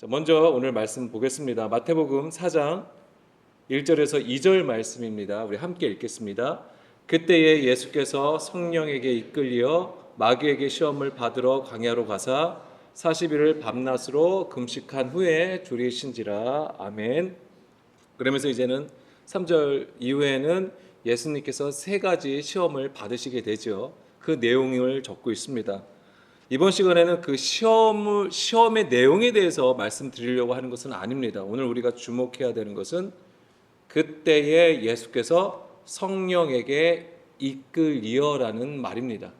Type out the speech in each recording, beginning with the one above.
먼저 오늘 말씀 보겠습니다. 마태복음 4장 1절에서 2절 말씀입니다. 우리 함께 읽겠습니다. 그때에 예수께서 성령에게 이끌려 마귀에게 시험을 받으러 광야로 가사 40일을 밤낮으로 금식한 후에 줄이신지라. 아멘. 그러면서 이제는 3절 이후에는 예수님께서 세 가지 시험을 받으시게 되죠. 그 내용을 적고 있습니다. 이번 시간에는 그 시험의 내용에 대해서 말씀드리려고 하는 것은 아닙니다. 오늘 우리가 주목해야 되는 것은 그때에 예수께서 성령에게 이끌리어라는 말입니다.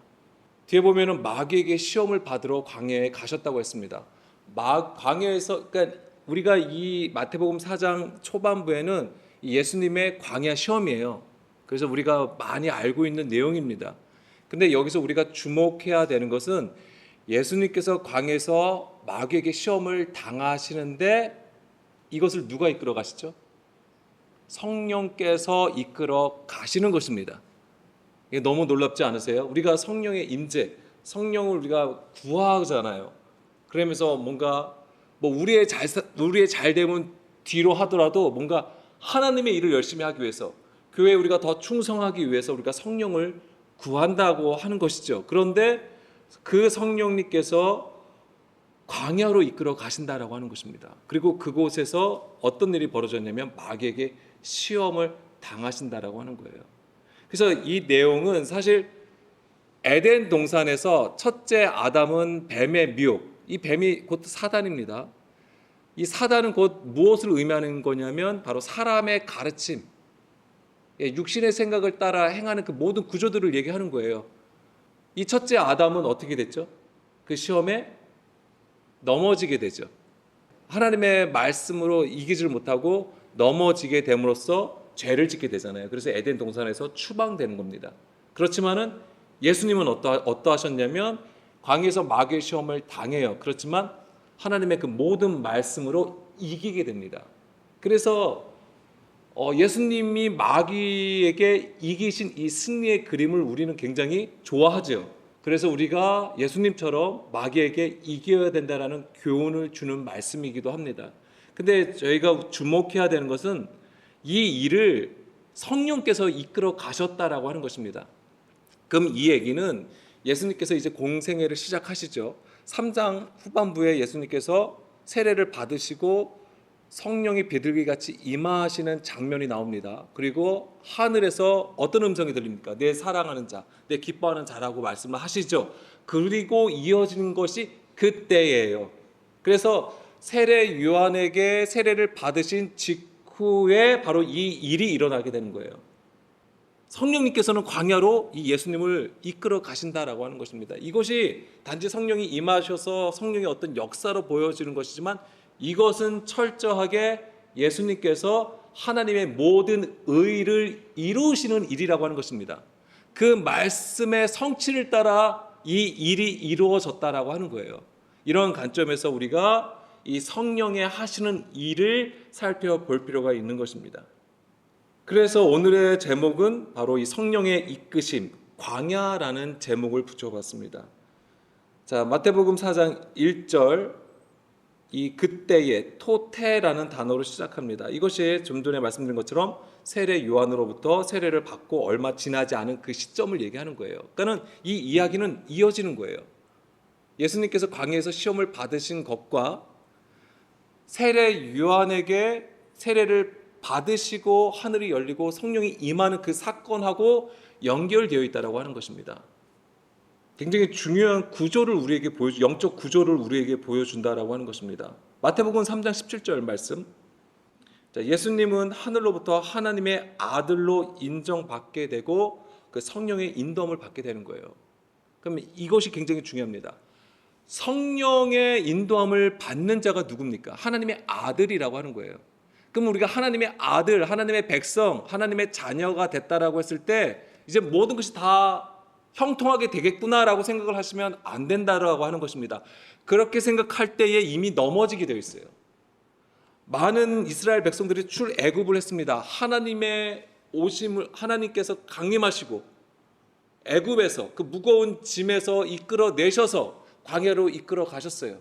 뒤에 보면은 마귀에게 시험을 받으러 광야에 가셨다고 했습니다. 광야에서, 그러니까 우리가 이 마태복음 4장 초반부에는 예수님의 광야 시험이에요. 그래서 우리가 많이 알고 있는 내용입니다. 근데 여기서 우리가 주목해야 되는 것은 예수님께서 광야에서 마귀에게 시험을 당하시는데 이것을 누가 이끌어 가시죠? 성령께서 이끌어 가시는 것입니다. 이게 너무 놀랍지 않으세요? 우리가 성령의 임재, 성령을 우리가 구하잖아요. 그러면서 뭔가 우리의 잘됨은 뒤로 하더라도 뭔가 하나님의 일을 열심히 하기 위해서, 교회에 우리가 더 충성하기 위해서 우리가 성령을 구한다고 하는 것이죠. 그런데 그 성령님께서 광야로 이끌어 가신다라고 하는 것입니다. 그리고 그곳에서 어떤 일이 벌어졌냐면 마귀에게 시험을 당하신다라고 하는 거예요. 그래서 이 내용은 사실 에덴 동산에서 첫째 아담은 뱀의 미혹, 이 뱀이 곧 사단입니다. 이 사단은 곧 무엇을 의미하는 거냐면 바로 사람의 가르침, 육신의 생각을 따라 행하는 그 모든 구조들을 얘기하는 거예요. 이 첫째 아담은 어떻게 됐죠? 그 시험에 넘어지게 되죠. 하나님의 말씀으로 이기지를 못하고 넘어지게 됨으로써 죄를 짓게 되잖아요. 그래서 에덴 동산에서 추방되는 겁니다. 그렇지만은 예수님은 어떠하셨냐면 광야에서 마귀의 시험을 당해요. 그렇지만 하나님의 그 모든 말씀으로 이기게 됩니다. 그래서 예수님이 마귀에게 이기신 이 승리의 그림을 우리는 굉장히 좋아하죠. 그래서 우리가 예수님처럼 마귀에게 이겨야 된다라는 교훈을 주는 말씀이기도 합니다. 근데 저희가 주목해야 되는 것은 이 일을 성령께서 이끌어 가셨다라고 하는 것입니다. 그럼 이 얘기는 예수님께서 이제 공생애를 시작하시죠. 3장 후반부에 예수님께서 세례를 받으시고 성령이 비둘기같이 임하시는 장면이 나옵니다. 그리고 하늘에서 어떤 음성이 들립니까? 내 사랑하는 자, 내 기뻐하는 자라고 말씀을 하시죠. 그리고 이어지는 것이 그때예요. 그래서 세례 요한에게 세례를 받으신 직후에 바로 이 일이 일어나게 되는 거예요. 성령님께서는 광야로 이 예수님을 이끌어 가신다라고 하는 것입니다. 이것이 단지 성령이 임하셔서 성령의 어떤 역사로 보여지는 것이지만 이것은 철저하게 예수님께서 하나님의 모든 의를 이루시는 일이라고 하는 것입니다. 그 말씀의 성취를 따라 이 일이 이루어졌다라고 하는 거예요. 이런 관점에서 우리가 이 성령의 하시는 일을 살펴볼 필요가 있는 것입니다. 그래서 오늘의 제목은 바로 이 성령의 이끄심, 광야라는 제목을 붙여봤습니다. 자, 마태복음 4장 1절 이 그때에 토테라는 단어로 시작합니다. 이것이 좀 전에 말씀드린 것처럼 세례 요한으로부터 세례를 받고 얼마 지나지 않은 그 시점을 얘기하는 거예요. 그러니까 이 이야기는 이어지는 거예요. 예수님께서 광야에서 시험을 받으신 것과 세례 요한에게 세례를 받으시고 하늘이 열리고 성령이 임하는 그 사건하고 연결되어 있다고 하는 것입니다. 굉장히 중요한 구조를 우리에게 영적 구조를 우리에게 보여준다라고 하는 것입니다. 마태복음 3장 17절 말씀. 자, 예수님은 하늘로부터 하나님의 아들로 인정받게 되고 그 성령의 인도함을 받게 되는 거예요. 그럼 이것이 굉장히 중요합니다. 성령의 인도함을 받는 자가 누굽니까? 하나님의 아들이라고 하는 거예요. 그럼 우리가 하나님의 아들, 하나님의 백성, 하나님의 자녀가 됐다라고 했을 때 이제 모든 것이 다 형통하게 되겠구나라고 생각을 하시면 안 된다라고 하는 것입니다. 그렇게 생각할 때에 이미 넘어지게 되어 있어요. 많은 이스라엘 백성들이 출애굽을 했습니다. 하나님의 오심을 하나님께서 강림하시고 애굽에서 그 무거운 짐에서 이끌어 내셔서 광야로 이끌어 가셨어요.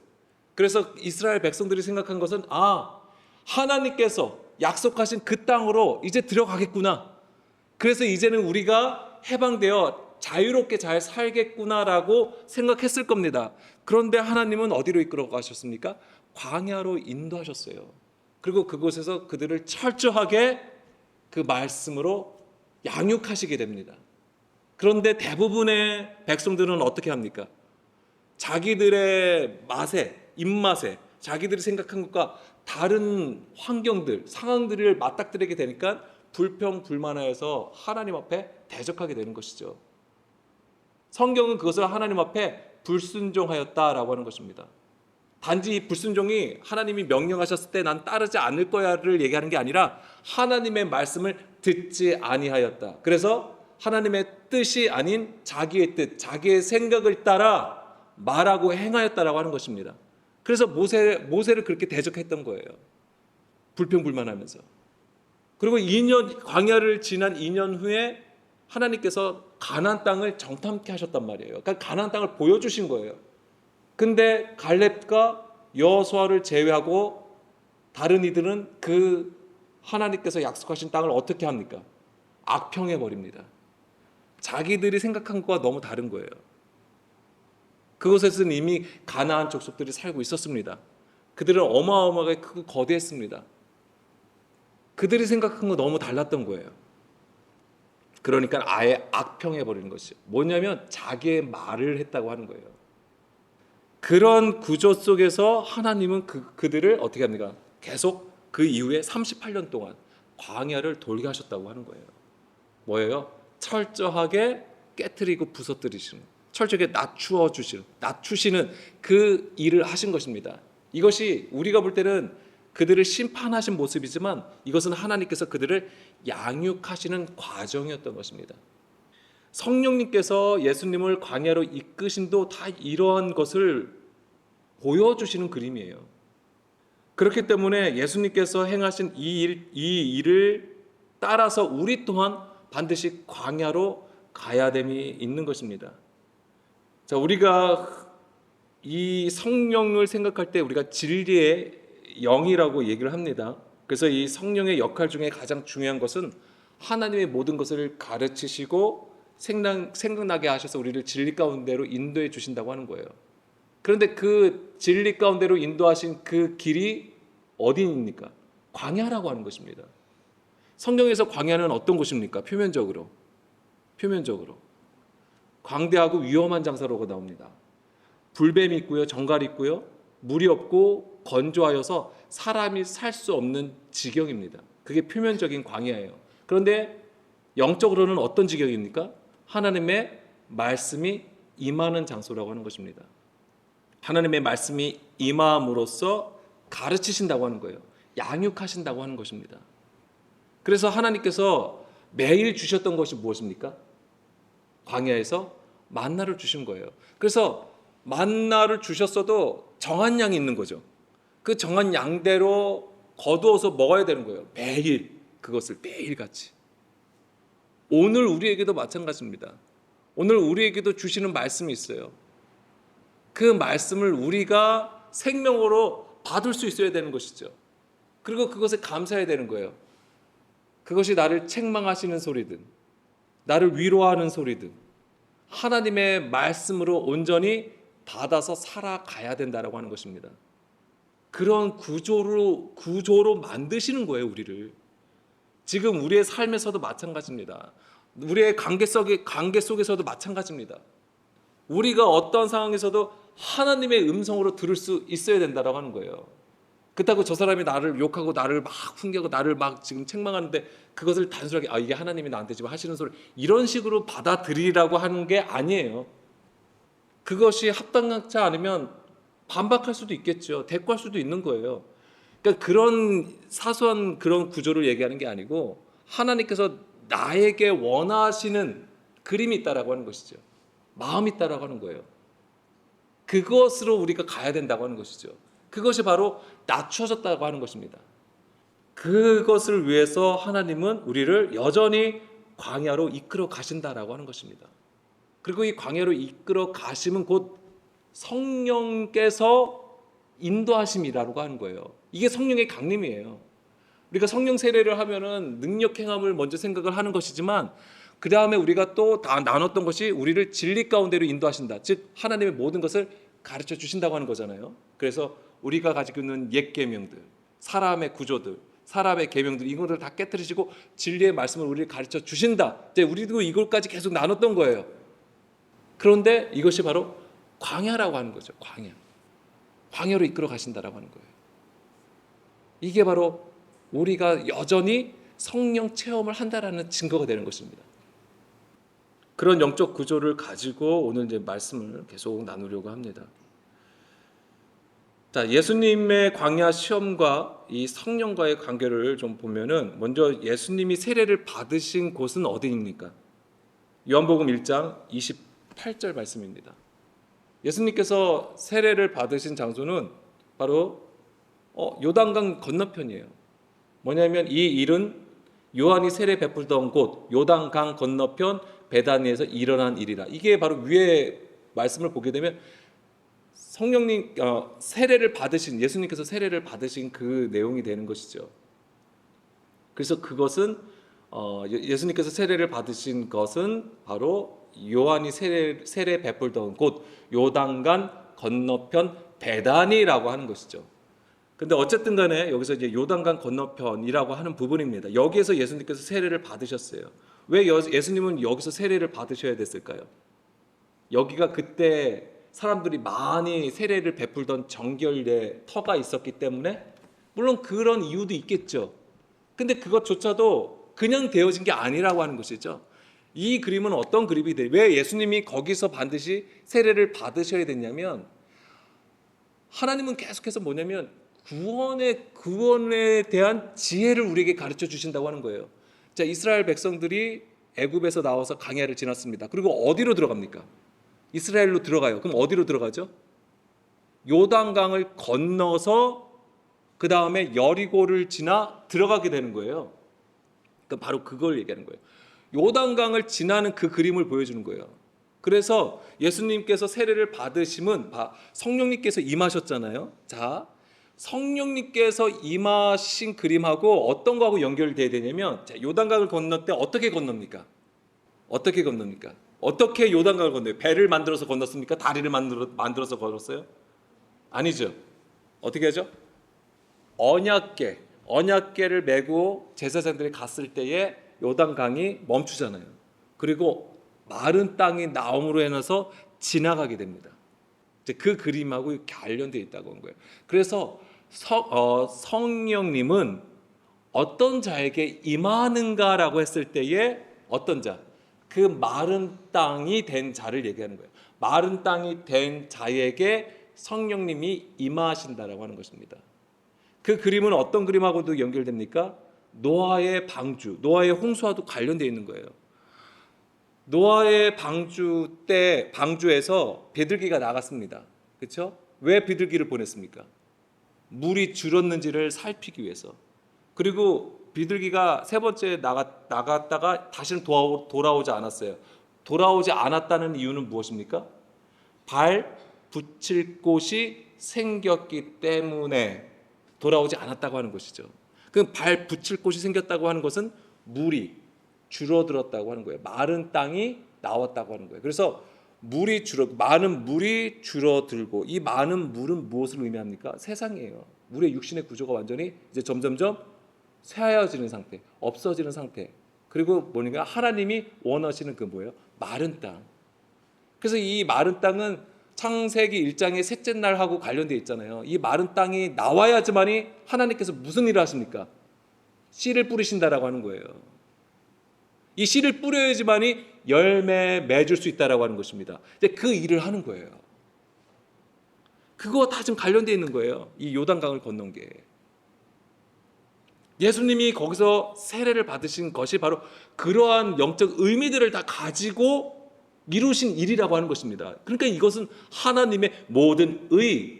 그래서 이스라엘 백성들이 생각한 것은 하나님께서 약속하신 그 땅으로 이제 들어가겠구나. 그래서 이제는 우리가 해방되어 자유롭게 잘 살겠구나라고 생각했을 겁니다. 그런데 하나님은 어디로 이끌어 가셨습니까? 광야로 인도하셨어요. 그리고 그곳에서 그들을 철저하게 그 말씀으로 양육하시게 됩니다. 그런데 대부분의 백성들은 어떻게 합니까? 자기들의 입맛에 자기들이 생각한 것과 다른 환경들, 상황들을 맞닥뜨리게 되니까 불평불만하여서 하나님 앞에 대적하게 되는 것이죠. 성경은 그것을 하나님 앞에 불순종하였다라고 하는 것입니다. 단지 이 불순종이 하나님이 명령하셨을 때 난 따르지 않을 거야를 얘기하는 게 아니라 하나님의 말씀을 듣지 아니하였다. 그래서 하나님의 뜻이 아닌 자기의 뜻, 자기의 생각을 따라 말하고 행하였다라고 하는 것입니다. 그래서 모세를 그렇게 대적했던 거예요. 불평불만하면서. 그리고 광야를 지난 2년 후에 하나님께서 가나안 땅을 정탐케 하셨단 말이에요. 그러니까 가나안 땅을 보여주신 거예요. 근데 갈렙과 여호수아를 제외하고 다른 이들은 그 하나님께서 약속하신 땅을 어떻게 합니까? 악평해 버립니다. 자기들이 생각한 것과 너무 다른 거예요. 그곳에서는 이미 가나안 족속들이 살고 있었습니다. 그들은 어마어마하게 크고 거대했습니다. 그들이 생각한 거 너무 달랐던 거예요. 그러니까 아예 악평해 버리는 것이죠. 뭐냐면 자기의 말을 했다고 하는 거예요. 그런 구조 속에서 하나님은 그들을 어떻게 합니까? 계속 그 이후에 38년 동안 광야를 돌게 하셨다고 하는 거예요. 뭐예요? 철저하게 깨트리고 부서뜨리시는, 철저하게 낮추시는 그 일을 하신 것입니다. 이것이 우리가 볼 때는 그들을 심판하신 모습이지만 이것은 하나님께서 그들을 양육하시는 과정이었던 것입니다. 성령님께서 예수님을 광야로 이끄신도 다 이러한 것을 보여주시는 그림이에요. 그렇기 때문에 예수님께서 행하신 이 일을 따라서 우리 또한 반드시 광야로 가야 됨이 있는 것입니다. 자, 우리가 이 성령을 생각할 때 우리가 진리의 영이라고 얘기를 합니다. 그래서 이 성령의 역할 중에 가장 중요한 것은 하나님의 모든 것을 가르치시고 생각나게 하셔서 우리를 진리 가운데로 인도해 주신다고 하는 거예요. 그런데 그 진리 가운데로 인도하신 그 길이 어디입니까? 광야라고 하는 것입니다. 성경에서 광야는 어떤 곳입니까? 표면적으로 광대하고 위험한 장소라고 나옵니다. 불뱀이 있고요, 정갈이 있고요, 물이 없고 건조하여서 사람이 살 수 없는 지경입니다. 그게 표면적인 광야예요. 그런데 영적으로는 어떤 지경입니까? 하나님의 말씀이 임하는 장소라고 하는 것입니다. 하나님의 말씀이 임함으로써 가르치신다고 하는 거예요. 양육하신다고 하는 것입니다. 그래서 하나님께서 매일 주셨던 것이 무엇입니까? 광야에서 만나를 주신 거예요. 그래서 만나를 주셨어도 정한 양이 있는 거죠. 그 정한 양대로 거두어서 먹어야 되는 거예요. 매일 그것을 매일같이. 오늘 우리에게도 마찬가지입니다. 오늘 우리에게도 주시는 말씀이 있어요. 그 말씀을 우리가 생명으로 받을 수 있어야 되는 것이죠. 그리고 그것에 감사해야 되는 거예요. 그것이 나를 책망하시는 소리든 나를 위로하는 소리든 하나님의 말씀으로 온전히 받아서 살아가야 된다라고 하는 것입니다. 그런 구조로 만드시는 거예요, 우리를. 지금 우리의 삶에서도 마찬가지입니다. 우리의 관계 속에서도 마찬가지입니다. 우리가 어떤 상황에서도 하나님의 음성으로 들을 수 있어야 된다라고 하는 거예요. 그렇다고 저 사람이 나를 욕하고 나를 막 훈계하고 나를 막 지금 책망하는데 그것을 단순하게 이게 하나님이 나한테 지금 하시는 소리 이런 식으로 받아들이라고 하는 게 아니에요. 그것이 합당하지 않으면 반박할 수도 있겠죠. 대꾸할 수도 있는 거예요. 그러니까 그런 사소한 그런 구조를 얘기하는 게 아니고 하나님께서 나에게 원하시는 그림이 있다라고 하는 것이죠. 마음이 있다라고 하는 거예요. 그것으로 우리가 가야 된다고 하는 것이죠. 그것이 바로 낮춰졌다고 하는 것입니다. 그것을 위해서 하나님은 우리를 여전히 광야로 이끌어 가신다라고 하는 것입니다. 그리고 이 광야로 이끌어 가심은 곧 성령께서 인도하심이라고 하는 거예요. 이게 성령의 강림이에요. 우리가 성령 세례를 하면은 능력 행함을 먼저 생각을 하는 것이지만 그 다음에 우리가 또 다 나눴던 것이 우리를 진리 가운데로 인도하신다. 즉 하나님의 모든 것을 가르쳐 주신다고 하는 거잖아요. 그래서 우리가 가지고 있는 옛 계명들, 사람의 구조들, 사람의 계명들 이것을 다 깨트리시고 진리의 말씀을 우리를 가르쳐 주신다. 이제 우리도 이걸까지 계속 나눴던 거예요. 그런데 이것이 바로 광야라고 하는 거죠. 광야로 이끌어 가신다라고 하는 거예요. 이게 바로 우리가 여전히 성령 체험을 한다라는 증거가 되는 것입니다. 그런 영적 구조를 가지고 오늘 이제 말씀을 계속 나누려고 합니다. 자, 예수님의 광야 시험과 이 성령과의 관계를 좀 보면은 먼저 예수님이 세례를 받으신 곳은 어디입니까? 요한복음 1장 28절 말씀입니다. 예수님께서 세례를 받으신 장소는 바로 요단강 건너편이에요. 뭐냐면 이 일은 요한이 세례 베풀던 곳 요단강 건너편 베다니에서 일어난 일이라. 이게 바로 위에 말씀을 보게 되면 성령님 세례를 받으신 예수님께서 세례를 받으신 그 내용이 되는 것이죠. 그래서 그것은 예수님께서 세례를 받으신 것은 바로 요한이 세례 베풀던 곳 요단강 건너편 베다니라고 하는 것이죠. 근데 어쨌든 간에 여기서 이제 요단강 건너편이라고 하는 부분입니다. 여기에서 예수님께서 세례를 받으셨어요. 왜 예수님은 여기서 세례를 받으셔야 됐을까요? 여기가 그때 사람들이 많이 세례를 베풀던 정결의 터가 있었기 때문에 물론 그런 이유도 있겠죠. 근데 그것조차도 그냥 되어진 게 아니라고 하는 것이죠. 이 그림은 어떤 그림이 돼요? 왜 예수님이 거기서 반드시 세례를 받으셔야 됐냐면 하나님은 계속해서 뭐냐면 구원에 대한 지혜를 우리에게 가르쳐 주신다고 하는 거예요. 자, 이스라엘 백성들이 애굽에서 나와서 광야를 지났습니다. 그리고 어디로 들어갑니까? 이스라엘로 들어가요. 그럼 어디로 들어가죠? 요단강을 건너서 그 다음에 여리고를 지나 들어가게 되는 거예요. 그러니까 바로 그걸 얘기하는 거예요. 요단강을 지나는 그 그림을 보여주는 거예요. 그래서 예수님께서 세례를 받으심은 성령님께서 임하셨잖아요. 자, 성령님께서 임하신 그림하고 어떤 거하고 연결돼야 되냐면 요단강을 건널 때 어떻게 건넙니까? 어떻게 요단강을 건너요? 배를 만들어서 건넜습니까? 다리를 만들어서 걸었어요? 아니죠. 어떻게 하죠? 언약궤를 메고 제사장들이 갔을 때에 요단강이 멈추잖아요. 그리고 마른 땅이 나옴으로 인해서 지나가게 됩니다. 이제 그 그림하고 관련되어 있다고 한 거예요. 그래서 성령님은 어떤 자에게 임하는가라고 했을 때에 어떤 자? 그 마른 땅이 된 자를 얘기하는 거예요. 마른 땅이 된 자에게 성령님이 임하신다라고 하는 것입니다. 그 그림은 어떤 그림하고도 연결됩니까? 노아의 방주, 노아의 홍수와도 관련되어 있는 거예요. 노아의 방주에서 비둘기가 나갔습니다. 그렇죠? 왜 비둘기를 보냈습니까? 물이 줄었는지를 살피기 위해서. 그리고 비둘기가 세 번째 나갔다가 다시는 돌아오지 않았어요. 돌아오지 않았다는 이유는 무엇입니까? 발 붙일 곳이 생겼기 때문에 돌아오지 않았다고 하는 것이죠. 그 발 붙일 곳이 생겼다고 하는 것은 물이 줄어들었다고 하는 거예요. 마른 땅이 나왔다고 하는 거예요. 그래서 많은 물이 줄어들고 이 많은 물은 무엇을 의미합니까? 세상이에요. 우리의 육신의 구조가 완전히 이제 점점점 쇠하여지는 상태, 없어지는 상태. 그리고 뭐니까 하나님이 원하시는 그 뭐예요? 마른 땅. 그래서 이 마른 땅은 창세기 1장의 셋째 날하고 관련되어 있잖아요. 이 마른 땅이 나와야지만이 하나님께서 무슨 일을 하십니까? 씨를 뿌리신다라고 하는 거예요. 이 씨를 뿌려야지만이 열매 맺을 수 있다라고 하는 것입니다. 이제 그 일을 하는 거예요. 그거 다 지금 관련되어 있는 거예요. 이 요단강을 건넌 게. 예수님이 거기서 세례를 받으신 것이 바로 그러한 영적 의미들을 다 가지고 이루신 일이라고 하는 것입니다. 그러니까 이것은 하나님의 모든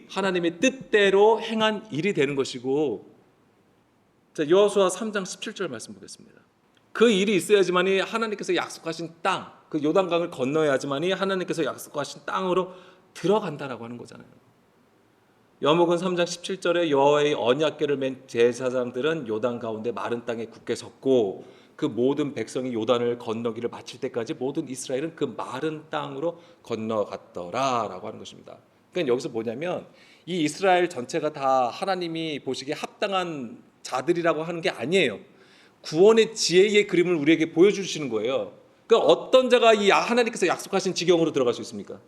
하나님의 뜻대로 행한 일이 되는 것이고, 자, 여호수아 3장 17절 말씀 보겠습니다. 그 일이 있어야지만이 하나님께서 약속하신 땅, 그 요단강을 건너야지만이 하나님께서 약속하신 땅으로 들어간다라고 하는 거잖아요. 여목은 3장 17절에 여호와의 언약궤를 맨 제사장들은 요단 가운데 마른 땅에 굳게 섰고 그 모든 백성이 요단을 건너기를 마칠 때까지 모든 이스라엘은 그 마른 땅으로 건너갔더라라고 하는 것입니다. 그러니까 여기서 뭐냐면 이 이스라엘 전체가 다 하나님이 보시기에 합당한 자들이라고 하는 게 아니에요. 구원의 지혜의 그림을 우리에게 보여주시는 거예요. 그러니까 어떤 자가 이 하나님께서 약속하신 지경으로 들어갈 수 있습니까?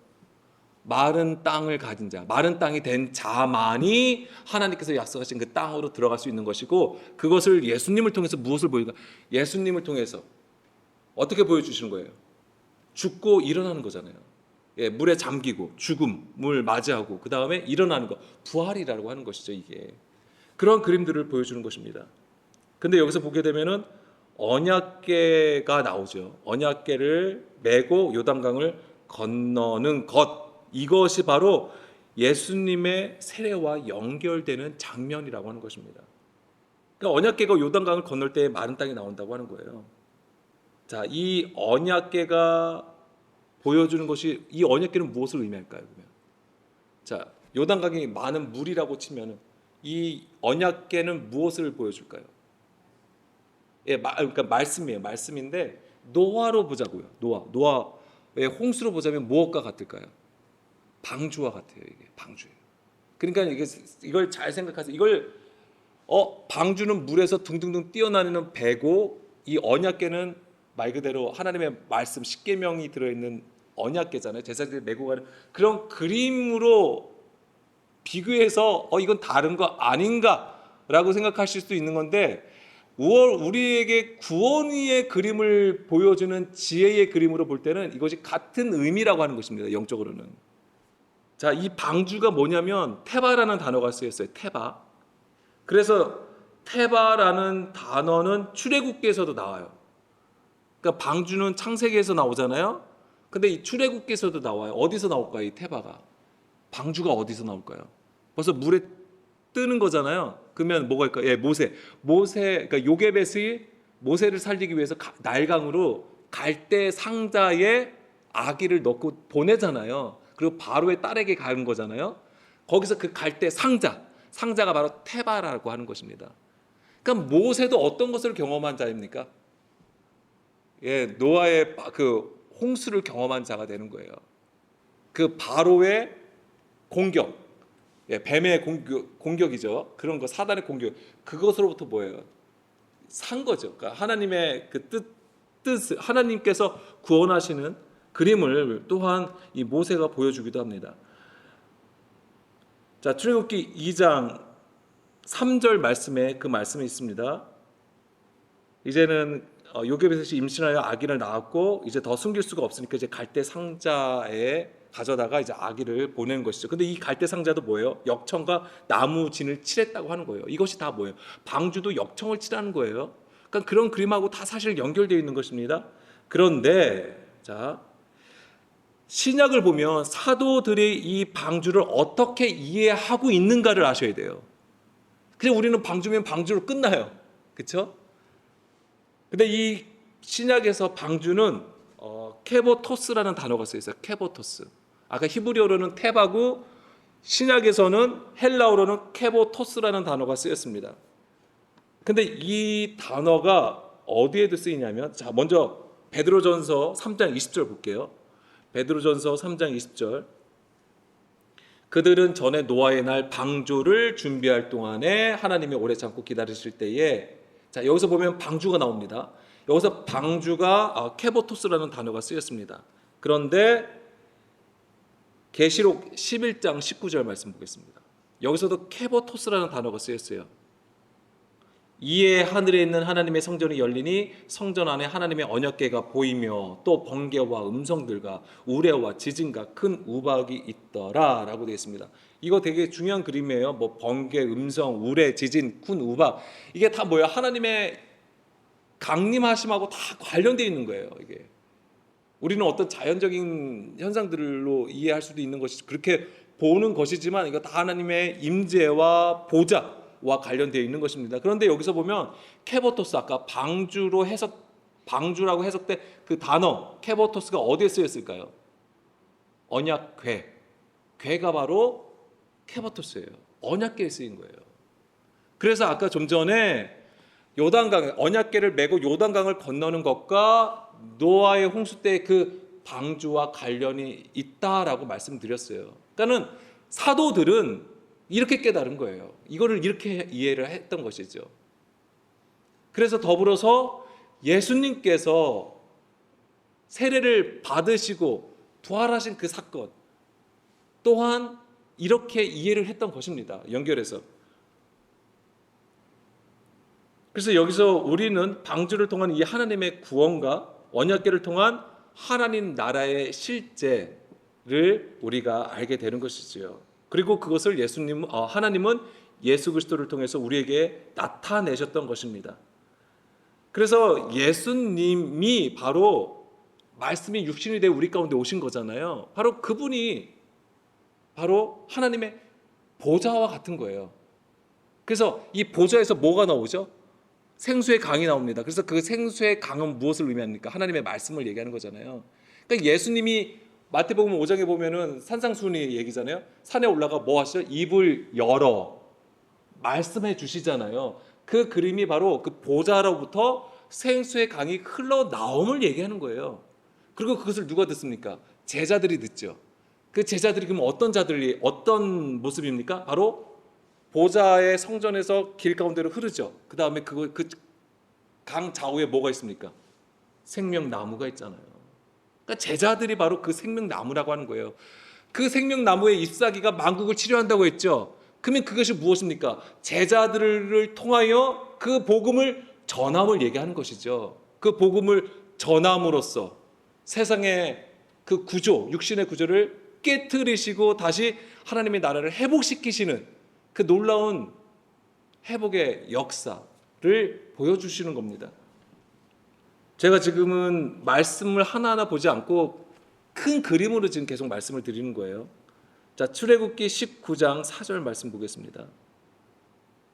마른 땅을 가진 자, 마른 땅이 된 자만이 하나님께서 약속하신 그 땅으로 들어갈 수 있는 것이고, 그것을 예수님을 통해서 무엇을 보여줄까? 예수님을 통해서 어떻게 보여주시는 거예요? 죽고 일어나는 거잖아요. 예, 물에 잠기고 죽음을 맞이하고 그 다음에 일어나는 것, 부활이라고 하는 것이죠. 이게 그런 그림들을 보여주는 것입니다. 근데 여기서 보게 되면은 언약궤가 나오죠. 언약궤를 메고 요단강을 건너는 것, 이것이 바로 예수님의 세례와 연결되는 장면이라고 하는 것입니다. 그러니까 언약궤가 요단강을 건널 때 마른 땅이 나온다고 하는 거예요. 자, 이 언약궤가 보여주는 것이, 이 언약궤는 무엇을 의미할까요? 그러면 자, 요단강이 많은 물이라고 치면은 이 언약궤는 무엇을 보여줄까요? 예, 그러니까 말씀이에요. 말씀인데 노아로 보자고요. 노아의 홍수로 보자면 무엇과 같을까요? 방주와 같아요. 이게 방주예요. 그러니까 이걸 잘 생각하세요. 이걸 방주는 물에서 둥둥둥 뛰어다니는 배고, 이 언약궤는 말 그대로 하나님의 말씀 십계명이 들어있는 언약궤잖아요. 제사장들이 메고 가는 그런 그림으로 비교해서 이건 다른 거 아닌가라고 생각하실 수 있는 건데, 우리에게 구원의 그림을 보여주는 지혜의 그림으로 볼 때는 이것이 같은 의미라고 하는 것입니다. 영적으로는. 자, 이 방주가 뭐냐면 테바라는 단어가 쓰였어요. 테바. 그래서 테바라는 단어는 출애굽기에서도 나와요. 그러니까 방주는 창세기에서 나오잖아요. 근데 이 출애굽기에서도 나와요. 어디서 나올까요? 이 테바가. 방주가 어디서 나올까요? 벌써 물에 뜨는 거잖아요. 그러면 뭐가 있을까요? 예, 모세. 그러니까 요게벳이 모세를 살리기 위해서 날강으로 갈대 상자에 아기를 넣고 보내잖아요. 그리고 바로의 딸에게 가는 거잖아요. 거기서 그 갈대 상자가 바로 테바라고 하는 것입니다. 그러니까 모세도 어떤 것을 경험한 자입니까? 예, 노아의 그 홍수를 경험한 자가 되는 거예요. 그 바로의 공격, 예, 뱀의 공격이죠. 그런 거, 사단의 공격, 그것으로부터 뭐예요? 산 거죠. 그러니까 하나님의 그 뜻, 하나님께서 구원하시는 그림을 또한 이 모세가 보여주기도 합니다. 자, 출애굽기 2장 3절 말씀에 그 말씀이 있습니다. 이제는 요게벳이 임신하여 아기를 낳았고 이제 더 숨길 수가 없으니까 이제 갈대 상자에 가져다가 이제 아기를 보내는 것이죠. 근데 이 갈대 상자도 뭐예요? 역청과 나무 진을 칠했다고 하는 거예요. 이것이 다 뭐예요? 방주도 역청을 칠하는 거예요. 그러니까 그런 그림하고 다 사실 연결되어 있는 것입니다. 그런데 자, 신약을 보면 사도들이 이 방주를 어떻게 이해하고 있는가를 아셔야 돼요. 그냥 우리는 방주면 방주로 끝나요. 그렇죠? 근데 이 신약에서 방주는 케보토스라는 단어가 쓰여 있어요. 케보토스. 아까 히브리어로는 테바고 신약에서는 헬라어로는 케보토스라는 단어가 쓰였습니다. 근데 이 단어가 어디에도 쓰이냐면, 자, 먼저 베드로전서 3장 20절 볼게요. 베드로전서 3장 20절. 그들은 전에 노아의 날 방주를 준비할 동안에 하나님이 오래 참고 기다리실 때에, 자, 여기서 보면 방주가 나옵니다. 여기서 방주가 케보토스라는 단어가 쓰였습니다. 그런데 계시록 11장 19절 말씀 보겠습니다. 여기서도 케보토스라는 단어가 쓰였어요. 이에 하늘에 있는 하나님의 성전이 열리니 성전 안에 하나님의 언약궤가 보이며 또 번개와 음성들과 우레와 지진과 큰 우박이 있더라 라고 되어 있습니다. 이거 되게 중요한 그림이에요. 뭐 번개, 음성, 우레, 지진, 큰 우박, 이게 다 뭐야? 하나님의 강림하심하고 다 관련되어 있는 거예요. 이게 우리는 어떤 자연적인 현상들로 이해할 수도 있는 것이, 그렇게 보는 것이지만 이거 다 하나님의 임재와 보좌와 관련되어 있는 것입니다. 그런데 여기서 보면 케보토스, 아까 방주라고 해석된 그 단어 케보토스가 어디에 쓰였을까요? 언약궤. 궤가 바로 케바토스예요. 언약궤에 쓰인 거예요. 그래서 아까 좀 전에 요단강 언약궤를 메고 요단강을 건너는 것과 노아의 홍수 때 그 방주와 관련이 있다라고 말씀드렸어요. 그러니까는 사도들은 이렇게 깨달은 거예요. 이거를 이렇게 이해를 했던 것이죠. 그래서 더불어서 예수님께서 세례를 받으시고 부활하신 그 사건 또한 이렇게 이해를 했던 것입니다. 연결해서. 그래서 여기서 우리는 방주를 통한 이 하나님의 구원과 언약궤를 통한 하나님 나라의 실제를 우리가 알게 되는 것이지요. 그리고 그것을 하나님은 예수 그리스도를 통해서 우리에게 나타내셨던 것입니다. 그래서 예수님이 바로 말씀이 육신이 되어 우리 가운데 오신 거잖아요. 바로 그분이 바로 하나님의 보좌와 같은 거예요. 그래서 이 보좌에서 뭐가 나오죠? 생수의 강이 나옵니다. 그래서 그 생수의 강은 무엇을 의미합니까? 하나님의 말씀을 얘기하는 거잖아요. 그러니까 예수님이 마태복음 5장에 보면은 산상수훈의 얘기잖아요. 산에 올라가 뭐 하시죠? 입을 열어 말씀해 주시잖아요. 그 그림이 바로 그 보좌로부터 생수의 강이 흘러나옴을 얘기하는 거예요. 그리고 그것을 누가 듣습니까? 제자들이 듣죠. 그 제자들이 그럼 어떤 모습입니까? 바로 보좌의 성전에서 길 가운데로 흐르죠. 그 다음에 그 강 좌우에 뭐가 있습니까? 생명나무가 있잖아요. 그러니까 제자들이 바로 그 생명나무라고 하는 거예요. 그 생명나무의 잎사귀가 만국을 치료한다고 했죠. 그러면 그것이 무엇입니까? 제자들을 통하여 그 복음을 전함을 얘기하는 것이죠. 그 복음을 전함으로써 세상의 그 구조, 육신의 구조를 깨트리시고 다시 하나님의 나라를 회복시키시는 그 놀라운 회복의 역사를 보여주시는 겁니다. 제가 지금은 말씀을 하나하나 보지 않고 큰 그림으로 지금 계속 말씀을 드리는 거예요. 자, 출애굽기 19장 4절 말씀 보겠습니다.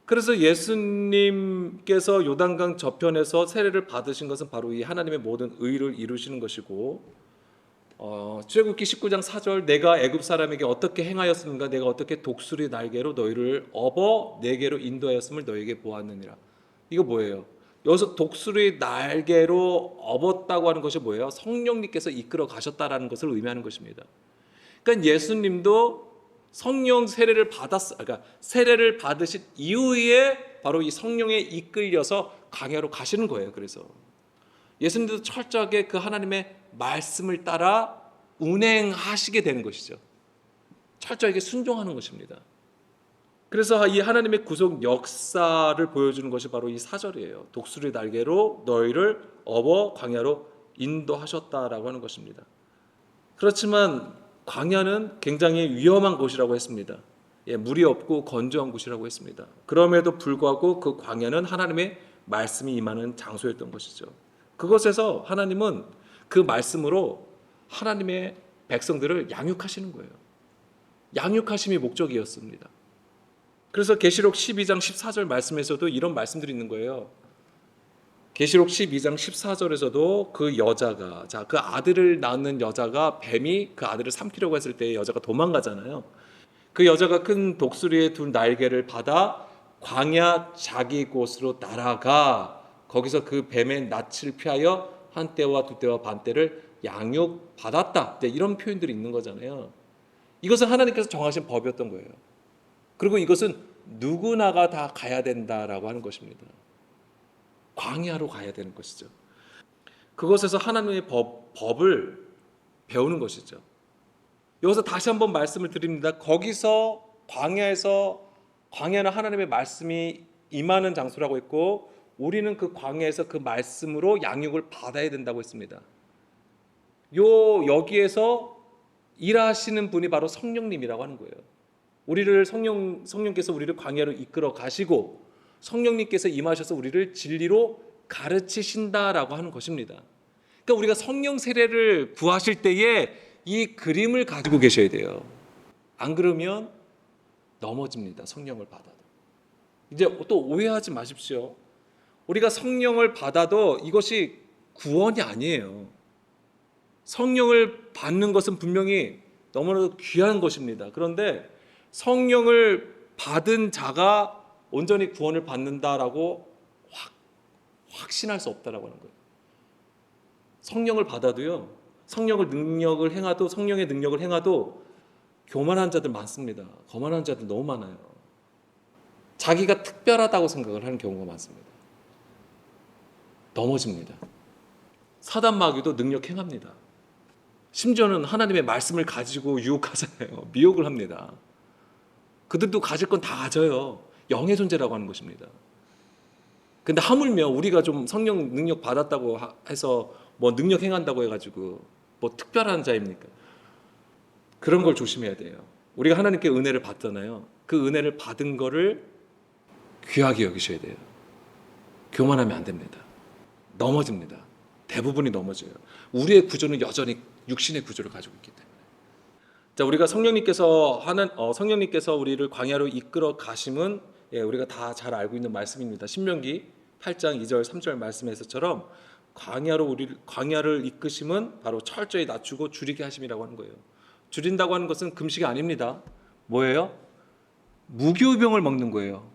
그래서 예수님께서 요단강 저편에서 세례를 받으신 것은 바로 이 하나님의 모든 의를 이루시는 것이고, 출애굽기 19장 4절 내가 애굽 사람에게 어떻게 행하였는가 내가 어떻게 독수리 날개로 너희를 업어 내게로 인도하였음을 너희에게 보았느니라. 이거 뭐예요? 여기서 독수리 날개로 업었다고 하는 것이 뭐예요? 성령님께서 이끌어 가셨다라는 것을 의미하는 것입니다. 그러니까 예수님도 성령 세례를 그러니까 세례를 받으신 이후에 바로 이 성령에 이끌려서 광야로 가시는 거예요. 그래서 예수님도 철저하게 그 하나님의 말씀을 따라 운행하시게 되는 것이죠. 철저하게 순종하는 것입니다. 그래서 이 하나님의 구속 역사를 보여주는 것이 바로 이 4절이에요. 독수리 날개로 너희를 업어 광야로 인도하셨다라고 하는 것입니다. 그렇지만 광야는 굉장히 위험한 곳이라고 했습니다. 물이 없고 건조한 곳이라고 했습니다. 그럼에도 불구하고 그 광야는 하나님의 말씀이 임하는 장소였던 것이죠. 그곳에서 하나님은 그 말씀으로 하나님의 백성들을 양육하시는 거예요. 양육하심이 목적이었습니다. 그래서 계시록 12장 14절 말씀에서도 이런 말씀들이 있는 거예요. 계시록 12장 14절에서도 그 여자가 그 아들을 낳는 여자가 뱀이 그 아들을 삼키려고 했을 때 여자가 도망가잖아요. 그 여자가 큰 독수리의 두 날개를 받아 광야 자기 곳으로 날아가 거기서 그 뱀의 낯을 피하여 한 때와 두 때와 반 때를 양육받았다. 이런 표현들이 있는 거잖아요. 이것은 하나님께서 정하신 법이었던 거예요. 그리고 이것은 누구나가 다 가야 된다라고 하는 것입니다. 광야로 가야 되는 것이죠. 그곳에서 하나님의 법을 배우는 것이죠. 여기서 다시 한번 말씀을 드립니다. 거기서 광야는 하나님의 말씀이 임하는 장소라고 했고 우리는 그 광야에서 그 말씀으로 양육을 받아야 된다고 했습니다. 여기에서 일하시는 분이 바로 성령님이라고 하는 거예요. 성령께서 우리를 광야로 이끌어 가시고 성령님께서 임하셔서 우리를 진리로 가르치신다라고 하는 것입니다. 그러니까 우리가 성령 세례를 구하실 때에 이 그림을 가지고 계셔야 돼요. 안 그러면 넘어집니다. 성령을 받아도. 이제 또 오해하지 마십시오. 우리가 성령을 받아도 이것이 구원이 아니에요. 성령을 받는 것은 분명히 너무나도 귀한 것입니다. 그런데 성령을 받은 자가 온전히 구원을 받는다라고 확신할 수 없다라고 하는 거예요. 성령을 받아도요, 성령의 능력을 행하도 교만한 자들 많습니다. 거만한 자들 너무 많아요. 자기가 특별하다고 생각을 하는 경우가 많습니다. 넘어집니다. 사단 마귀도 능력 행합니다. 심지어는 하나님의 말씀을 가지고 유혹하잖아요. 미혹을 합니다. 그들도 가질 건 다 가져요. 영의 존재라고 하는 것입니다. 근데 하물며 우리가 좀 성령 능력 받았다고 해서 뭐 능력 행한다고 해가지고 뭐 특별한 자입니까? 그런 걸 조심해야 돼요. 우리가 하나님께 은혜를 받잖아요. 그 은혜를 받은 거를 귀하게 여기셔야 돼요. 교만하면 안 됩니다. 넘어집니다. 대부분이 넘어져요. 우리의 구조는 여전히 육신의 구조를 가지고 있기 때문에. 자, 우리가 성령님께서 우리를 광야로 이끌어 가심은 우리가 다 잘 알고 있는 말씀입니다. 신명기 8장 2절 3절 말씀에서처럼 광야를 이끄심은 바로 철저히 낮추고 줄이게 하심이라고 하는 거예요. 줄인다고 하는 것은 금식이 아닙니다. 뭐예요? 무교병을 먹는 거예요.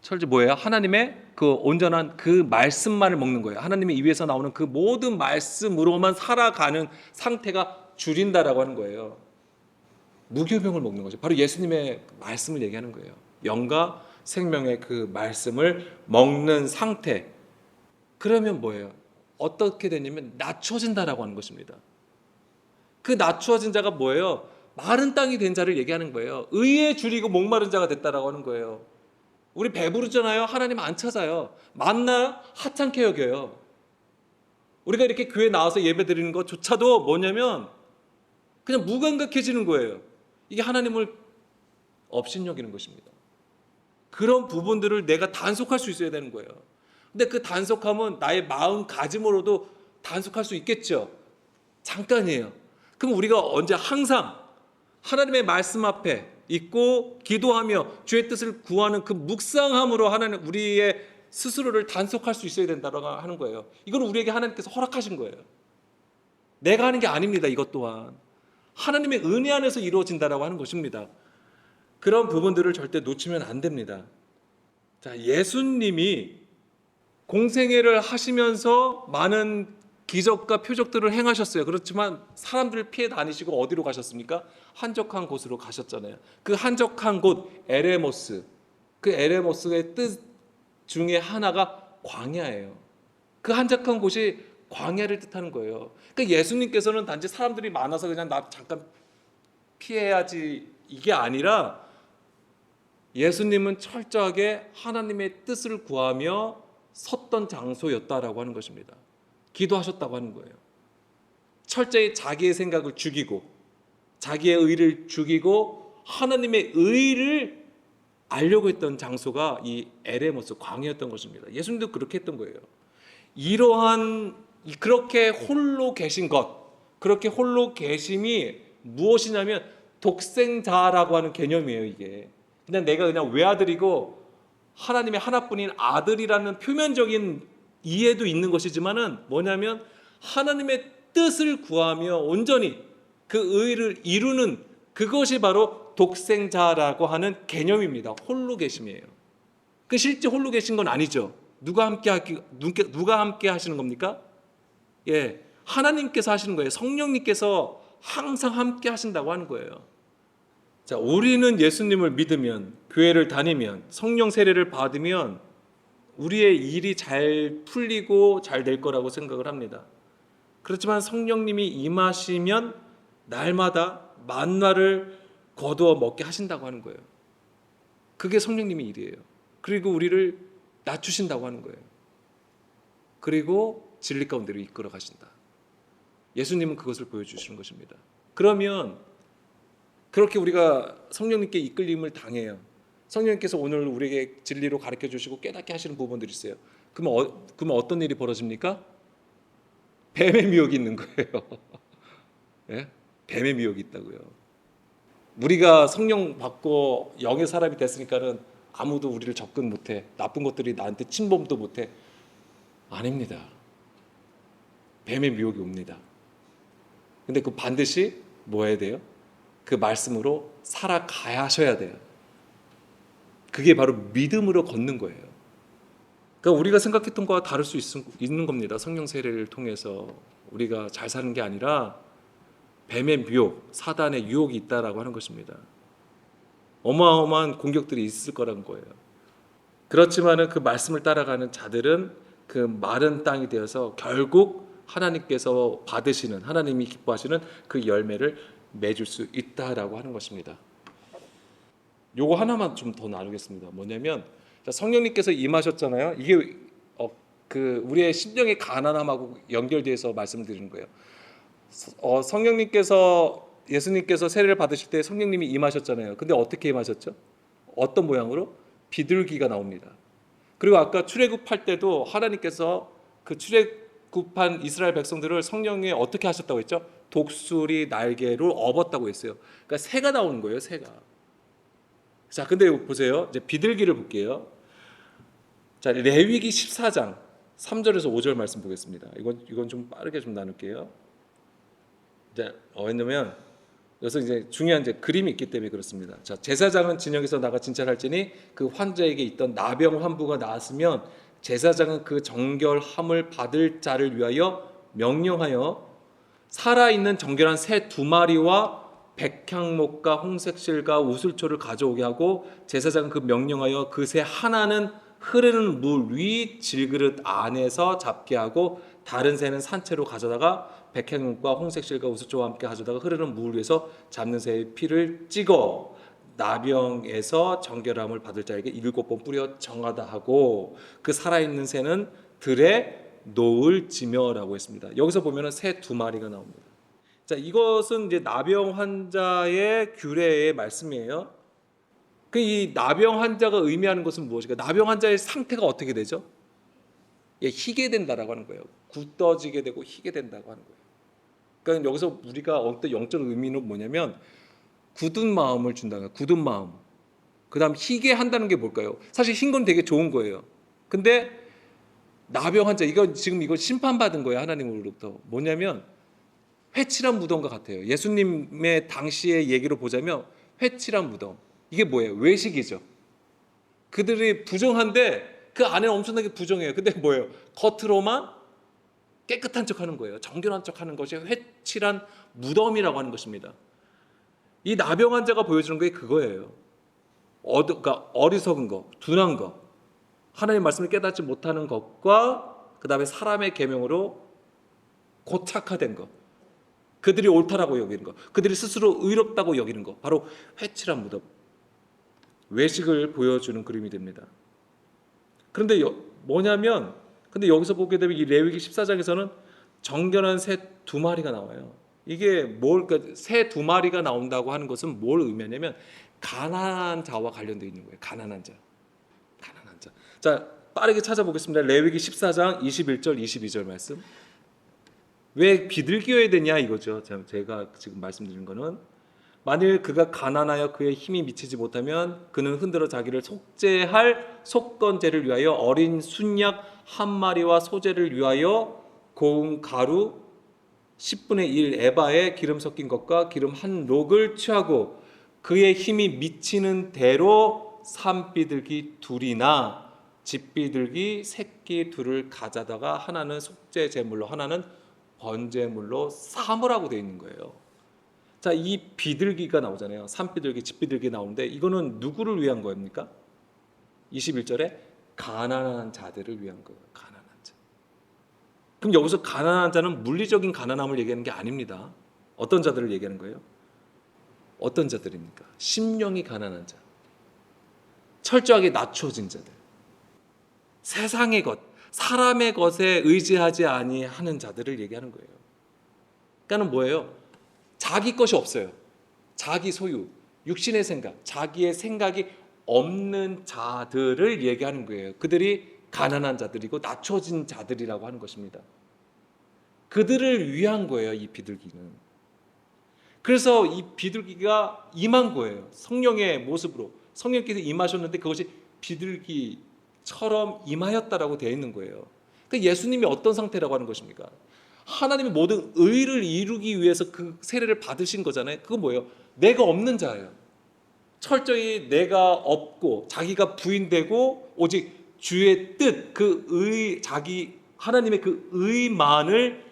철저히 뭐예요? 하나님의 그 온전한 그 말씀만을 먹는 거예요. 하나님의 입에서 나오는 그 모든 말씀으로만 살아가는 상태가 줄인다라고 하는 거예요. 무교병을 먹는 거죠. 바로 예수님의 말씀을 얘기하는 거예요. 영과 생명의 그 말씀을 먹는 상태. 그러면 뭐예요? 어떻게 되냐면 낮춰진다라고 하는 것입니다. 그 낮추어진 자가 뭐예요? 마른 땅이 된 자를 얘기하는 거예요. 의에 줄이고 목마른 자가 됐다라고 하는 거예요. 우리 배부르잖아요. 하나님 안 찾아요. 만나 하찮게 여겨요. 우리가 이렇게 교회 나와서 예배 드리는 것조차도 뭐냐면 그냥 무감각해지는 거예요. 이게 하나님을 업신여기는 것입니다. 그런 부분들을 내가 단속할 수 있어야 되는 거예요. 근데 그 단속함은 나의 마음가짐으로도 단속할 수 있겠죠. 잠깐이에요. 그럼 우리가 언제 항상 하나님의 말씀 앞에 있고 기도하며 주의 뜻을 구하는 그 묵상함으로 하나님 우리의 스스로를 단속할 수 있어야 된다고 하는 거예요. 이건 우리에게 하나님께서 허락하신 거예요. 내가 하는 게 아닙니다. 이것 또한 하나님의 은혜 안에서 이루어진다라고 하는 것입니다. 그런 부분들을 절대 놓치면 안 됩니다. 자, 예수님이 공생애를 하시면서 많은 기적과 표적들을 행하셨어요. 그렇지만 사람들을 피해 다니시고 어디로 가셨습니까? 한적한 곳으로 가셨잖아요. 그 한적한 곳 에레모스, 그 에레모스의 뜻 중에 하나가 광야예요. 그 한적한 곳이 광야를 뜻하는 거예요. 그러니까 예수님께서는 단지 사람들이 많아서 그냥 나 잠깐 피해야지 이게 아니라 예수님은 철저하게 하나님의 뜻을 구하며 섰던 장소였다라고 하는 것입니다. 기도하셨다고 하는 거예요. 철저히 자기의 생각을 죽이고 자기의 의를 죽이고 하나님의 의를 알려고 했던 장소가 이 에레모스 광야였던 것입니다. 예수님도 그렇게 했던 거예요. 그렇게 홀로 계신 것, 그렇게 홀로 계심이 무엇이냐면 독생자라고 하는 개념이에요. 이게 그냥 내가 그냥 외아들이고 하나님의 하나뿐인 아들이라는 표면적인 이해도 있는 것이지만은 뭐냐면 하나님의 뜻을 구하며 온전히 그 의를 이루는 그것이 바로 독생자라고 하는 개념입니다. 홀로 계심이에요. 그 실제 홀로 계신 건 아니죠. 누가 함께 하시는 겁니까? 예, 하나님께서 하시는 거예요. 성령님께서 항상 함께 하신다고 하는 거예요. 자, 우리는 예수님을 믿으면, 교회를 다니면, 성령 세례를 받으면 우리의 일이 잘 풀리고 잘 될 거라고 생각을 합니다. 그렇지만 성령님이 임하시면 날마다 만나를 거두어 먹게 하신다고 하는 거예요. 그게 성령님의 일이에요. 그리고 우리를 낮추신다고 하는 거예요. 그리고 진리 가운데로 이끌어 가신다. 예수님은 그것을 보여주시는 것입니다. 그러면 그렇게 우리가 성령님께 이끌림을 당해요. 성령님께서 오늘 우리에게 진리로 가르쳐 주시고 깨닫게 하시는 부분들이 있어요. 그러면 어떤 일이 벌어집니까? 뱀의 미혹이 있는 거예요. 예? 뱀의 미혹이 있다고요. 우리가 성령 받고 영의 사람이 됐으니까는 아무도 우리를 접근 못해. 나쁜 것들이 나한테 침범도 못해. 아닙니다. 뱀의 미혹이 옵니다. 근데 그 반드시 뭐 해야 돼요? 그 말씀으로 살아가야 하셔야 돼요. 그게 바로 믿음으로 걷는 거예요. 그러니까 우리가 생각했던 거와 다를 수 있는 겁니다. 성령 세례를 통해서 우리가 잘 사는 게 아니라 뱀의 미혹, 사단의 유혹이 있다라고 하는 것입니다. 어마어마한 공격들이 있을 거라는 거예요. 그렇지만은 그 말씀을 따라가는 자들은 그 마른 땅이 되어서 결국 하나님께서 받으시는, 하나님이 기뻐하시는 그 열매를 맺을 수 있다라고 하는 것입니다. 요거 하나만 좀 더 나누겠습니다. 뭐냐면 성령님께서 임하셨잖아요. 이게 그 우리의 심령의 가난함하고 연결돼서 말씀을 드리는 거예요. 성령님께서 예수님께서 세례를 받으실 때 성령님이 임하셨잖아요. 근데 어떻게 임하셨죠? 어떤 모양으로? 비둘기가 나옵니다. 그리고 아까 출애굽할 때도 하나님께서 그 출애굽한 이스라엘 백성들을 성령에 어떻게 하셨다고 했죠? 독수리 날개로 업었다고 했어요. 그러니까 새가 나오는 거예요, 새가. 자, 근데 보세요. 이제 비둘기를 볼게요. 자, 레위기 14장 3절에서 5절 말씀 보겠습니다. 이건 좀 빠르게 좀 나눌게요. 이제 왜냐면 여기서 이제 중요한 이제 그림이 있기 때문에 그렇습니다. 자, 제사장은 진영에서 나가 진찰할지니 그 환자에게 있던 나병 환부가 나았으면 제사장은 그 정결함을 받을 자를 위하여 명령하여 살아있는 정결한 새 2마리와 백향목과 홍색실과 우슬초를 가져오게 하고 제사장은 그 명령하여 그 새 하나는 흐르는 물 위 질그릇 안에서 잡게 하고 다른 새는 산채로 가져다가 백향목과 홍색실과 우슬초와 함께 가져다가 흐르는 물 위에서 잡는 새의 피를 찍어 나병에서 정결함을 받을 자에게 7번 뿌려 정하다 하고 그 살아있는 새는 들에 놓을지며라고 했습니다. 여기서 보면은 새 2마리가 나옵니다. 자, 이것은 이제 나병 환자의 규례의 말씀이에요. 그 이 나병 환자가 의미하는 것은 무엇일까? 나병 환자의 상태가 어떻게 되죠? 예, 희게 된다라고 하는 거예요. 굳어지게 되고 희게 된다고 하는 거예요. 그러니까 여기서 우리가 어떤 영적 의미는 뭐냐면 굳은 마음을 준다는 거예요. 굳은 마음. 그다음 희게 한다는 게 뭘까요? 사실 흰 건 되게 좋은 거예요. 근데 나병 환자 이거 심판받은 거예요. 하나님으로부터. 뭐냐면 회칠한 무덤과 같아요. 예수님의 당시의 얘기로 보자면 회칠한 무덤. 이게 뭐예요? 외식이죠. 그들이 부정한데 그 안에는 엄청나게 부정해요. 근데 뭐예요? 겉으로만 깨끗한 척하는 거예요. 정결한 척하는 것이 회칠한 무덤이라고 하는 것입니다. 이 나병 환자가 보여주는 게 그거예요. 그러니까 어리석은 것, 둔한 것, 하나님 말씀을 깨닫지 못하는 것과 그 다음에 사람의 계명으로 고착화된 것, 그들이 옳다라고 여기는 것, 그들이 스스로 의롭다고 여기는 것, 바로 회칠한 무덤, 외식을 보여주는 그림이 됩니다. 그런데 뭐냐면 근데 여기서 보게 되면 이 레위기 14장에서는 정결한 새 2마리가 나와요. 이게 그러니까 새 2마리가 나온다고 하는 것은 뭘 의미하냐면 가난한 자와 관련되어 있는 거예요. 가난한 자. 자, 빠르게 찾아보겠습니다. 레위기 14장 21절 22절 말씀. 왜 비둘기여야 되냐 이거죠. 제가 지금 말씀드린 거는 만일 그가 가난하여 그의 힘이 미치지 못하면 그는 흔들어 자기를 속죄할 속건제를 위하여 어린 순양 1마리와 소제를 위하여 고운 가루 10분의 1 에바에 기름 섞인 것과 기름 1록을 취하고 그의 힘이 미치는 대로 산비둘기 2이나 집비둘기 새끼 2를 가져다가 하나는 속죄 제물로 하나는 번제물로 삼으라고 되어 있는 거예요. 자, 이 비둘기가 나오잖아요. 산비둘기, 집비둘기 나오는데 이거는 누구를 위한 겁니까? 21절에 가난한 자들을 위한 거예요. 가난한 자. 그럼 여기서 가난한 자는 물리적인 가난함을 얘기하는 게 아닙니다. 어떤 자들을 얘기하는 거예요? 어떤 자들입니까? 심령이 가난한 자, 철저하게 낮춰진 자들, 세상의 것, 사람의 것에 의지하지 아니하는 자들을 얘기하는 거예요. 그러니까는 뭐예요? 자기 것이 없어요. 자기 소유, 육신의 생각, 자기의 생각이 없는 자들을 얘기하는 거예요. 그들이 가난한 자들이고 낮춰진 자들이라고 하는 것입니다. 그들을 위한 거예요, 이 비둘기는. 그래서 이 비둘기가 임한 거예요. 성령의 모습으로. 성령께서 임하셨는데 그것이 비둘기처럼 임하였다라고 되어 있는 거예요. 그러니까 예수님이 어떤 상태라고 하는 것입니까? 하나님의 모든 의를 이루기 위해서 그 세례를 받으신 거잖아요. 그건 뭐예요? 내가 없는 자예요. 철저히 내가 없고 자기가 부인되고 오직 주의 뜻, 자기 하나님의 그 의만을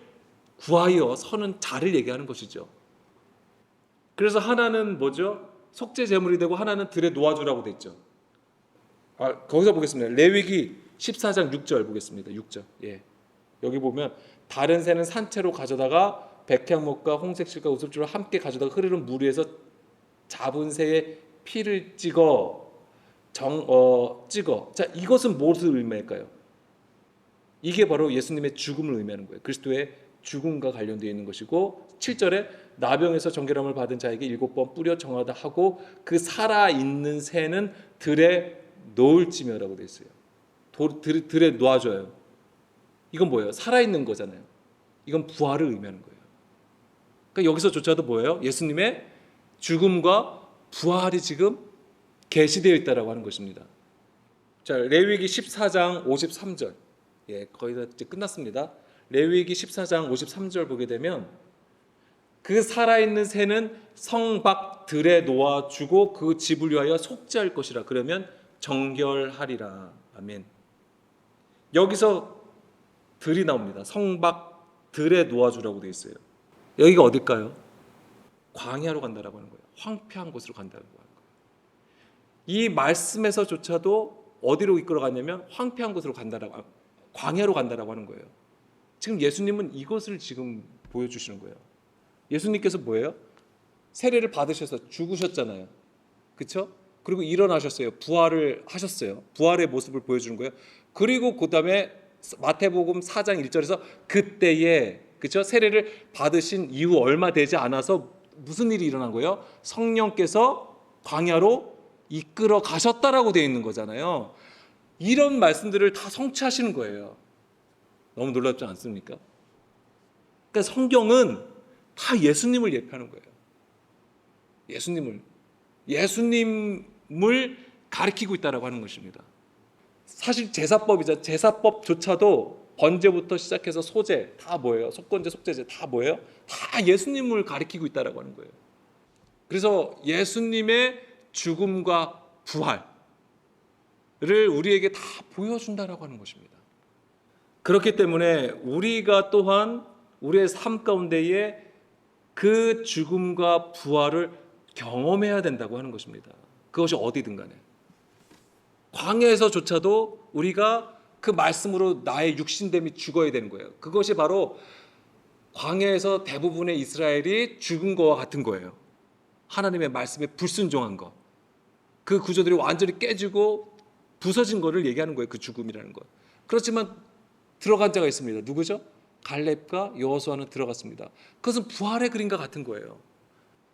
구하여 서는 자를 얘기하는 것이죠. 그래서 하나는 뭐죠? 속죄 제물이 되고 하나는 들에 놓아주라고 돼 있죠. 거기서 보겠습니다. 레위기 14장 6절 보겠습니다. 6절. 예. 여기 보면 다른 새는 산채로 가져다가 백향목과 홍색실과 우슬줄을 함께 가져다가 흐르는 물 위에서 잡은 새의 피를 찍어. 자, 이것은 무엇을 의미할까요? 이게 바로 예수님의 죽음을 의미하는 거예요. 그리스도의 죽음과 관련되어 있는 것이고 7절에 나병에서 정결함을 받은 자에게 7번 뿌려 정하다 하고 그 살아있는 새는 들에 놓을지며라고 되어 있어요. 들에 놓아줘요. 이건 뭐예요? 살아있는 거잖아요. 이건 부활을 의미하는 거예요. 그러니까 여기서조차도 뭐예요? 예수님의 죽음과 부활이 지금 계시되어 있다라고 하는 것입니다. 자, 레위기 14장 53절. 예, 거의 다 이제 끝났습니다. 레위기 14장 53절 보게 되면 그 살아있는 새는 성 밖 들에 놓아주고 그 집을 위하여 속죄할 것이라. 그러면 정결하리라. 아멘. 여기서 들이 나옵니다. 성 밖 들에 놓아주라고 되어 있어요. 여기가 어딜까요? 광야로 간다라고 하는 거예요. 황폐한 곳으로 간다는 거예요. 이 말씀에서조차도 어디로 이끌어가냐면 황폐한 곳으로 간다라고, 광야로 간다라고 하는 거예요. 지금 예수님은 이것을 지금 보여주시는 거예요. 예수님께서 뭐예요? 세례를 받으셔서 죽으셨잖아요. 그렇죠? 그리고 일어나셨어요. 부활을 하셨어요. 부활의 모습을 보여주는 거예요. 그리고 그 다음에 마태복음 4장 1절에서 그때에, 그렇죠? 세례를 받으신 이후 얼마 되지 않아서 무슨 일이 일어난 거예요? 성령께서 광야로 이끌어 가셨다라고 되어 있는 거잖아요. 이런 말씀들을 다 성취하시는 거예요. 너무 놀랍지 않습니까? 그러니까 성경은 다 예수님을 예표하는 거예요. 예수님을 가리키고 있다라고 하는 것입니다. 사실 제사법조차도 번제부터 시작해서 소제 다 뭐예요? 속건제, 속죄제 다 뭐예요? 다 예수님을 가리키고 있다라고 하는 거예요. 그래서 예수님의 죽음과 부활을 우리에게 다 보여준다라고 하는 것입니다. 그렇기 때문에 우리가 또한 우리의 삶 가운데에 그 죽음과 부활을 경험해야 된다고 하는 것입니다. 그것이 어디든 간에. 광야에서조차도 우리가 그 말씀으로 나의 육신됨이 죽어야 되는 거예요. 그것이 바로 광야에서 대부분의 이스라엘이 죽은 거와 같은 거예요. 하나님의 말씀에 불순종한 것. 그 구조들이 완전히 깨지고 부서진 거를 얘기하는 거예요. 그 죽음이라는 것. 그렇지만 들어간 자가 있습니다. 누구죠? 갈렙과 여호수아는 들어갔습니다. 그것은 부활의 그림과 같은 거예요.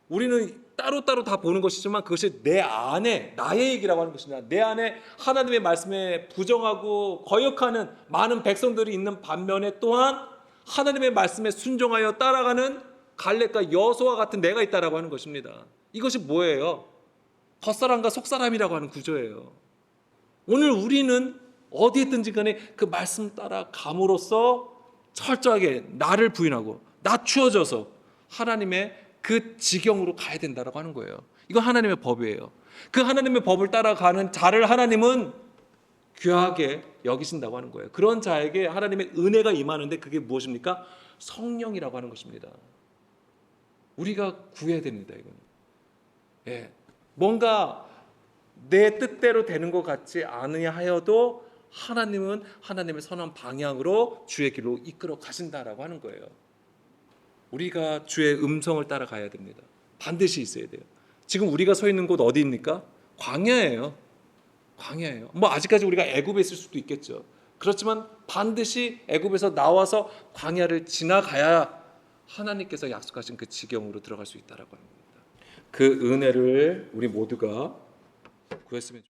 우리는 따로따로 다 보는 것이지만 그것이 내 안에 나의 얘기라고 하는 것입니다. 내 안에 하나님의 말씀에 부정하고 거역하는 많은 백성들이 있는 반면에 또한 하나님의 말씀에 순종하여 따라가는 갈렙과 여호수아 같은 내가 있다라고 하는 것입니다. 이것이 뭐예요? 겉사람과 속사람이라고 하는 구조예요. 오늘 우리는 어디에 있든지 간에 그 말씀 따라 감으로써 철저하게 나를 부인하고 낮추어져서 하나님의 그 지경으로 가야 된다라고 하는 거예요. 이거 하나님의 법이에요. 그 하나님의 법을 따라가는 자를 하나님은 귀하게 여기신다고 하는 거예요. 그런 자에게 하나님의 은혜가 임하는데 그게 무엇입니까? 성령이라고 하는 것입니다. 우리가 구해야 됩니다. 이건. 예. 뭔가 내 뜻대로 되는 것 같지 않으하여도 하나님은 하나님의 선한 방향으로 주의 길로 이끌어 가신다라고 하는 거예요. 우리가 주의 음성을 따라가야 됩니다. 반드시 있어야 돼요. 지금 우리가 서 있는 곳 어디입니까? 광야예요. 광야예요. 뭐 아직까지 우리가 애굽에 있을 수도 있겠죠. 그렇지만 반드시 애굽에서 나와서 광야를 지나가야 하나님께서 약속하신 그 지경으로 들어갈 수 있다라고 합니다. 그 은혜를 우리 모두가 구했으면 좋겠습니다.